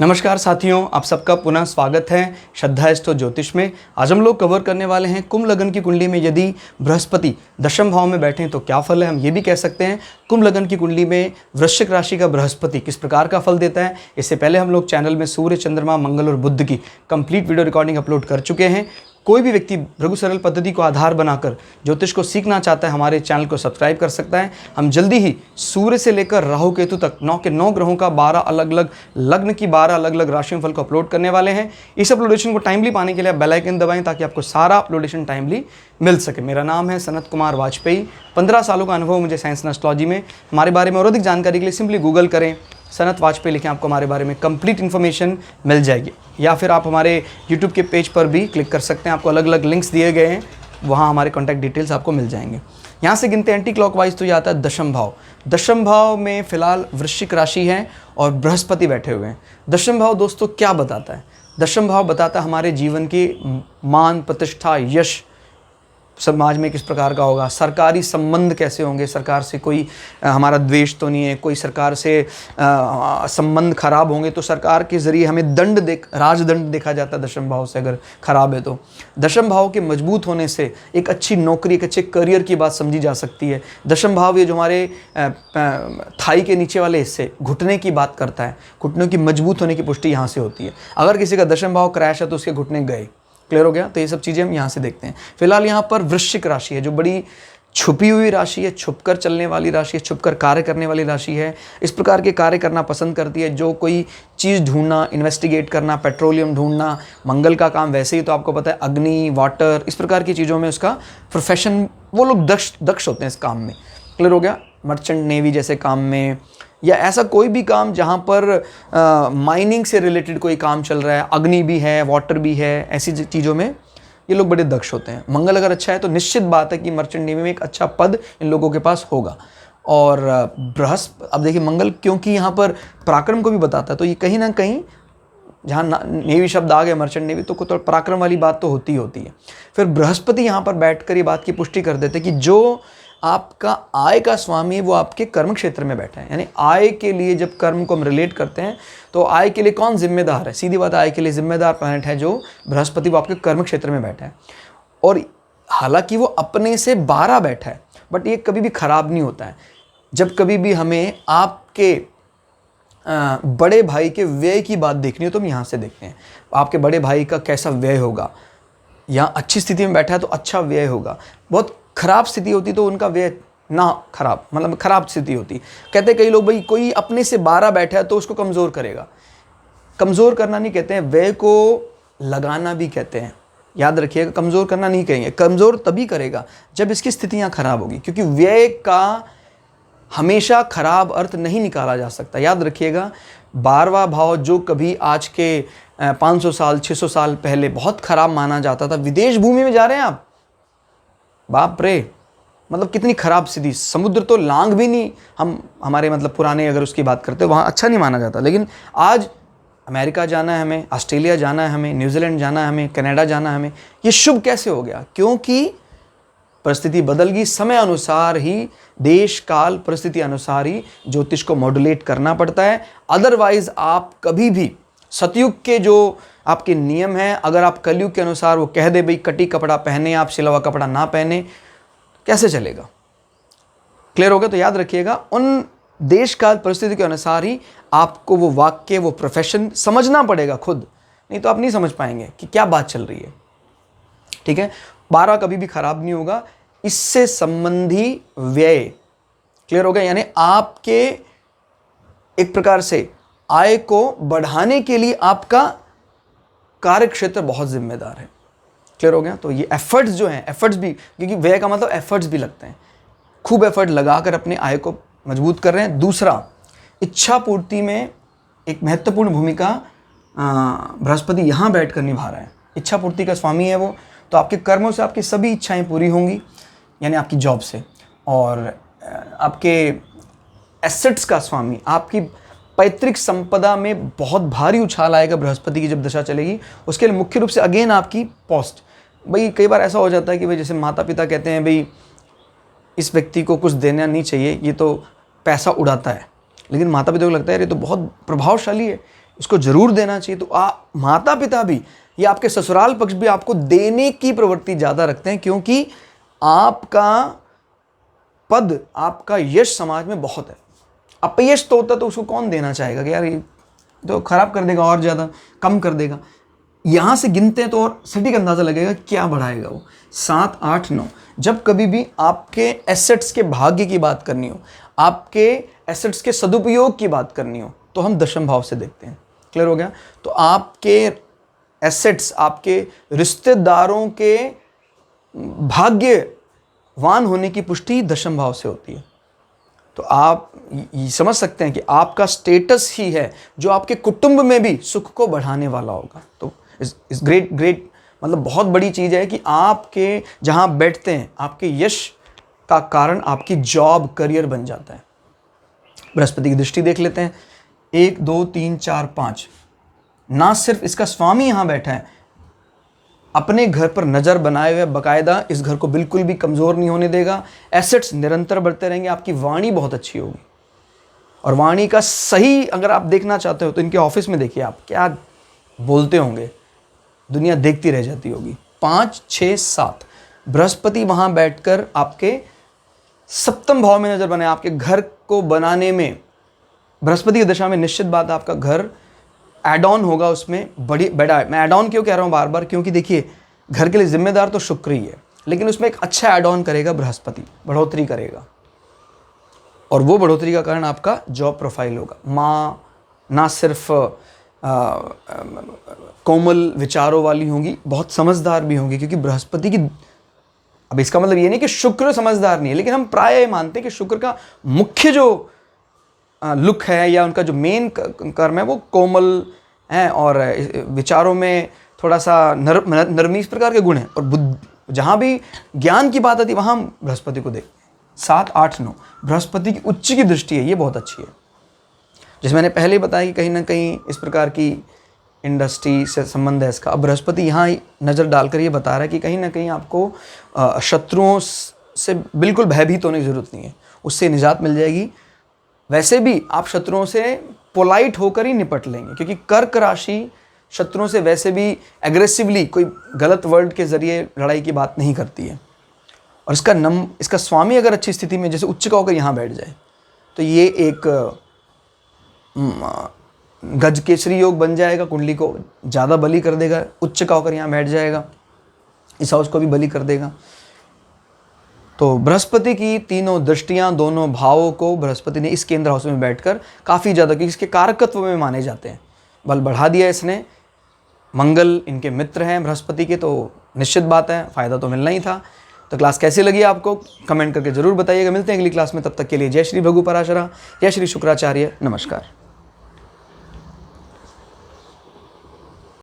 नमस्कार साथियों, आप सबका पुनः स्वागत है श्रद्धा एस्ट्रो ज्योतिष में। आज हम लोग कवर करने वाले हैं कुंभ लग्न की कुंडली में यदि बृहस्पति दशम भाव में बैठे तो क्या फल है। हम ये भी कह सकते हैं कुंभ लग्न की कुंडली में वृश्चिक राशि का बृहस्पति किस प्रकार का फल देता है। इससे पहले हम लोग चैनल में सूर्य, चंद्रमा, मंगल और बुध की कंप्लीट वीडियो रिकॉर्डिंग अपलोड कर चुके हैं। कोई भी व्यक्ति भृगु सरल पद्धति को आधार बनाकर ज्योतिष को सीखना चाहता है, हमारे चैनल को सब्सक्राइब कर सकता है। हम जल्दी ही सूर्य से लेकर राहु केतु तक 9 के 9 ग्रहों का 12 अलग अलग लग्न की 12 अलग अलग राशियों फल को अपलोड करने वाले हैं। इस अपलोडेशन को टाइमली पाने के लिए बेल आइकन दबाएं ताकि आपको सारा अपलोडेशन टाइमली मिल सके। मेरा नाम है सनत कुमार वाजपेयी। 15 सालों का अनुभव मुझे साइंस एंड एस्ट्रोलॉजी में। हमारे बारे में और अधिक जानकारी के लिए सिंपली गूगल करें, सनत वाजपेयी लिखें, आपको हमारे बारे में कंप्लीट इन्फॉर्मेशन मिल जाएगी। या फिर आप हमारे यूट्यूब के पेज पर भी क्लिक कर सकते हैं, आपको अलग अलग लिंक्स दिए गए हैं, वहाँ हमारे कॉन्टैक्ट डिटेल्स आपको मिल जाएंगे। यहाँ से गिनते एंटी क्लॉकवाइज तो ये आता है दशम भाव। दशम भाव में फिलहाल वृश्चिक राशि है और बृहस्पति बैठे हुए हैं। दशम भाव दोस्तों क्या बताता है? दशम भाव बताता है हमारे जीवन की मान, प्रतिष्ठा, यश समाज में किस प्रकार का होगा, सरकारी संबंध कैसे होंगे, सरकार से कोई हमारा द्वेष तो नहीं है, कोई सरकार से संबंध खराब होंगे तो सरकार के ज़रिए हमें राजदंड देखा जाता है दशम भाव से अगर खराब है तो। दशम भाव के मजबूत होने से एक अच्छी नौकरी, एक अच्छे करियर की बात समझी जा सकती है। दशम भाव ये जो हमारे थाई के नीचे वाले हिस्से घुटने की बात करता है, घुटनों की मजबूत होने की पुष्टि यहाँ से होती है। अगर किसी का दशम भाव क्रैश है तो उसके घुटने गए। क्लियर हो गया? तो ये सब चीज़ें हम यहाँ से देखते हैं। फिलहाल यहाँ पर वृश्चिक राशि है जो बड़ी छुपी हुई राशि है, छुपकर चलने वाली राशि है, छुपकर कार्य करने वाली राशि है। इस प्रकार के कार्य करना पसंद करती है, जो कोई चीज़ ढूंढना, इन्वेस्टिगेट करना, पेट्रोलियम ढूंढना, मंगल का काम वैसे ही तो आपको पता है, अग्नि, वाटर, इस प्रकार की चीज़ों में उसका प्रोफेशन, वो लोग दक्ष होते हैं इस काम में। क्लियर हो गया? मर्चेंट नेवी जैसे काम में, या ऐसा कोई भी काम जहाँ पर माइनिंग से रिलेटेड कोई काम चल रहा है, अग्नि भी है, वाटर भी है, ऐसी चीज़ों में ये लोग बड़े दक्ष होते हैं। मंगल अगर अच्छा है तो निश्चित बात है कि मर्चेंट नेवी में एक अच्छा पद इन लोगों के पास होगा। और बृहस्पति, अब देखिए मंगल क्योंकि यहाँ पर पराक्रम को भी बताता है, तो ये कहीं ना कहीं जहाँ नेवी शब्द आ गया, मर्चेंट नेवी, तो पराक्रम वाली बात तो होती ही होती है। फिर बृहस्पति यहाँ पर बैठकर ये बात की पुष्टि कर देते कि जो आपका आय का स्वामी वो आपके कर्म क्षेत्र में बैठा है। यानी आय के लिए जब कर्म को हम रिलेट करते हैं तो आय के लिए कौन जिम्मेदार है? सीधी बात है, आय के लिए जिम्मेदार प्लैनेट है जो बृहस्पति, वो आपके कर्म क्षेत्र में बैठा है। और हालांकि वो अपने से 12 बैठा है, बट ये कभी भी खराब नहीं होता है। जब कभी भी हमें आपके बड़े भाई के व्यय की बात देखनी हो तो हम यहाँ से देखते हैं आपके बड़े भाई का कैसा व्यय होगा। यहाँ अच्छी स्थिति में बैठा है तो अच्छा व्यय होगा, बहुत खराब स्थिति होती तो उनका व्यय ना खराब, मतलब खराब स्थिति होती। कहते कई लोग, भाई कोई अपने से 12 बैठा है तो उसको कमज़ोर करेगा। कमज़ोर करना नहीं कहते हैं, व्यय को लगाना भी कहते हैं। याद रखिएगा, कमज़ोर करना नहीं कहेंगे। कमज़ोर तभी करेगा जब इसकी स्थितियाँ खराब होगी, क्योंकि व्यय का हमेशा खराब अर्थ नहीं निकाला जा सकता। याद रखिएगा, 12वां भाव जो कभी आज के 500 साल 600 साल पहले बहुत खराब माना जाता था, विदेश भूमि में जा रहे हैं आप, बाप रे, मतलब कितनी खराब स्थिति, समुद्र तो लांग भी नहीं, हमारे मतलब पुराने अगर उसकी बात करते हैं वहाँ अच्छा नहीं माना जाता। लेकिन आज अमेरिका जाना है हमें, ऑस्ट्रेलिया जाना है हमें, न्यूजीलैंड जाना है हमें, कनाडा जाना है हमें। ये शुभ कैसे हो गया? क्योंकि परिस्थिति बदल गई। समय अनुसार ही, देश काल परिस्थिति अनुसार ही ज्योतिष को मॉड्यूलेट करना पड़ता है। अदरवाइज आप कभी भी सतयुग के जो आपके नियम हैं, अगर आप कलयुग के अनुसार वो कह दे भाई कटी कपड़ा पहने, आप सिला हुआ कपड़ा ना पहने, कैसे चलेगा? क्लियर हो गया? तो याद रखिएगा, उन देश काल परिस्थिति के अनुसार ही आपको वो वाक्य, वो प्रोफेशन समझना पड़ेगा खुद, नहीं तो आप नहीं समझ पाएंगे कि क्या बात चल रही है। ठीक है? 12 कभी भी खराब नहीं होगा। इससे संबंधी व्यय, क्लियर हो गया? यानी आपके एक प्रकार से आय को बढ़ाने के लिए आपका कार्य क्षेत्र बहुत जिम्मेदार है। क्लियर हो गया? तो ये एफर्ट्स जो हैं, एफर्ट्स भी, क्योंकि व्यय का मतलब एफर्ट्स भी लगते हैं, खूब एफर्ट लगाकर अपने आय को मजबूत कर रहे हैं। दूसरा, इच्छा पूर्ति में एक महत्वपूर्ण भूमिका बृहस्पति यहाँ बैठकर निभा रहा है। इच्छा पूर्ति का स्वामी है वो, तो आपके कर्मों से आपकी सभी इच्छाएं पूरी होंगी, यानी आपकी जॉब से। और आपके एसेट्स का स्वामी, आपकी पैतृक संपदा में बहुत भारी उछाल आएगा बृहस्पति की जब दशा चलेगी। उसके लिए मुख्य रूप से अगेन आपकी पोस्ट। भाई कई बार ऐसा हो जाता है कि भाई जैसे माता पिता कहते हैं भाई इस व्यक्ति को कुछ देना नहीं चाहिए, ये तो पैसा उड़ाता है, लेकिन माता पिता को लगता है ये तो बहुत प्रभावशाली है, इसको जरूर देना चाहिए। तो माता पिता भी या आपके ससुराल पक्ष भी आपको देने की प्रवृत्ति ज़्यादा रखते हैं, क्योंकि आपका पद, आपका यश समाज में बहुत है। अपयश तो होता तो उसको कौन देना चाहेगा कि यार ये तो खराब कर देगा और ज़्यादा कम कर देगा। यहाँ से गिनते हैं तो और सटीक अंदाज़ा लगेगा क्या बढ़ाएगा वो। 7, 8, 9, जब कभी भी आपके एसेट्स के भाग्य की बात करनी हो, आपके एसेट्स के सदुपयोग की बात करनी हो, तो हम दशम भाव से देखते हैं। क्लियर हो गया? तो आपके एसेट्स, आपके रिश्तेदारों के भाग्यवान होने की पुष्टि दशम भाव से होती है। तो आप समझ सकते हैं कि आपका स्टेटस ही है जो आपके कुटुंब में भी सुख को बढ़ाने वाला होगा। तो इस ग्रेट मतलब बहुत बड़ी चीज़ है कि आपके जहाँ बैठते हैं, आपके यश का कारण आपकी जॉब, करियर बन जाता है। बृहस्पति की दृष्टि देख लेते हैं। 1, 2, 3, 4, 5। ना सिर्फ इसका स्वामी यहाँ बैठा है, अपने घर पर नज़र बनाए हुए बाकायदा इस घर को बिल्कुल भी कमज़ोर नहीं होने देगा। एसेट्स निरंतर बढ़ते रहेंगे। आपकी वाणी बहुत अच्छी होगी, और वाणी का सही अगर आप देखना चाहते हो तो इनके ऑफिस में देखिए आप क्या बोलते होंगे, दुनिया देखती रह जाती होगी। 5, 6, 7 बृहस्पति वहाँ बैठकर आपके सप्तम भाव में नज़र बनाए। आपके घर को बनाने में बृहस्पति की दशा में निश्चित बात आपका घर एड ऑन होगा, उसमें बड़ा। मैं एड ऑन क्यों कह रहा हूँ बार बार, क्योंकि देखिए घर के लिए जिम्मेदार तो शुक्र ही है, लेकिन उसमें एक अच्छा एड ऑन करेगा बृहस्पति, बढ़ोतरी करेगा, और वो बढ़ोतरी का कारण आपका जॉब प्रोफाइल होगा। माँ ना सिर्फ कोमल विचारों वाली होंगी, बहुत समझदार भी होंगी, क्योंकि बृहस्पति की, अब इसका मतलब ये नहीं कि शुक्र समझदार नहीं है, लेकिन हम प्राय मानते हैं कि शुक्र का मुख्य जो लुक है या उनका जो मेन कर्म है वो कोमल है, और विचारों में थोड़ा सा नरमी, इस प्रकार के गुण हैं। और जहाँ भी ज्ञान की बात आती है वहाँ हम बृहस्पति को देखते हैं। 7, 8, 9 बृहस्पति की उच्च की दृष्टि है, ये बहुत अच्छी है। जैसे मैंने पहले बताया कि कहीं ना कहीं इस प्रकार की इंडस्ट्री से संबंध है इसका। अब बृहस्पति यहाँ नज़र डालकर ये बता रहा है कि कहीं ना कहीं आपको शत्रुओं से बिल्कुल भयभीत होने की ज़रूरत नहीं है, उससे निजात मिल जाएगी। वैसे भी आप शत्रुओं से पोलाइट होकर ही निपट लेंगे, क्योंकि कर्क राशि शत्रुओं से वैसे भी एग्रेसिवली कोई गलत वर्ड के ज़रिए लड़ाई की बात नहीं करती है। और इसका स्वामी अगर अच्छी स्थिति में, जैसे उच्च का होकर यहाँ बैठ जाए, तो ये एक गज केसरी योग बन जाएगा, कुंडली को ज़्यादा बली कर देगा। उच्च का होकर यहाँ बैठ जाएगा, इस हाउस को भी बली कर देगा। तो बृहस्पति की तीनों दृष्टियां, दोनों भावों को बृहस्पति ने इस केंद्र हाउस में बैठकर काफ़ी ज़्यादा, क्योंकि इसके कारकत्व में माने जाते हैं, बल बढ़ा दिया इसने। मंगल इनके मित्र हैं बृहस्पति के, तो निश्चित बात है फ़ायदा तो मिलना ही था। तो क्लास कैसी लगी आपको कमेंट करके ज़रूर बताइएगा। मिलते हैं अगली क्लास में, तब तक के लिए जय श्री भगु पराशरा, जय श्री शुक्राचार्य, नमस्कार।